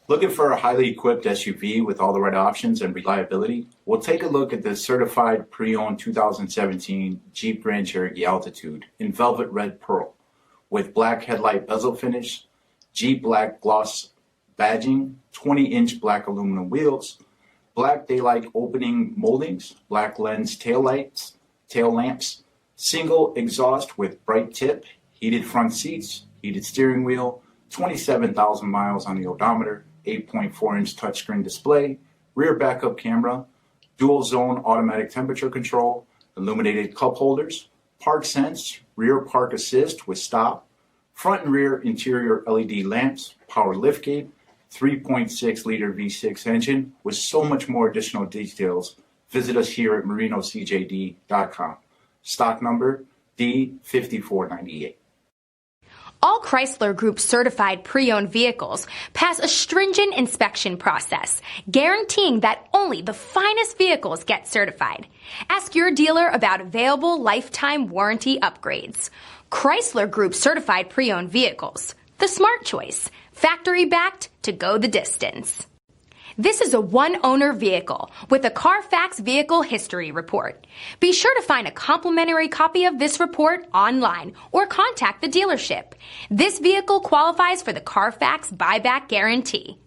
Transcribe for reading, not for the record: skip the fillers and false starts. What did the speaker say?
Looking for a highly equipped SUV with all the right options and reliability? We'll take a look at the certified pre-owned 2017 Jeep Grand Cherokee Altitude in velvet red pearl with black headlight bezel finish, Jeep black gloss badging, 20-inch black aluminum wheels, black daylight opening moldings, black lens tail lamps, single exhaust with bright tip, heated front seats, heated steering wheel, 27,000 miles on the odometer, 8.4-inch touchscreen display, rear backup camera, dual zone automatic temperature control, illuminated cup holders, park sense, rear park assist with stop, front and rear interior LED lamps, power liftgate, 3.6-liter V6 engine with so much more additional details. Visit us here at MarinoCJD.com. Stock number D5498. All Chrysler Group certified pre-owned vehicles pass a stringent inspection process, guaranteeing that only the finest vehicles get certified. Ask your dealer about available lifetime warranty upgrades. Chrysler Group certified pre-owned vehicles. The smart choice. Factory backed to go the distance. This is a one-owner vehicle with a CARFAX vehicle history report. Be sure to find a complimentary copy of this report online or contact the dealership. This vehicle qualifies for the CARFAX buyback guarantee.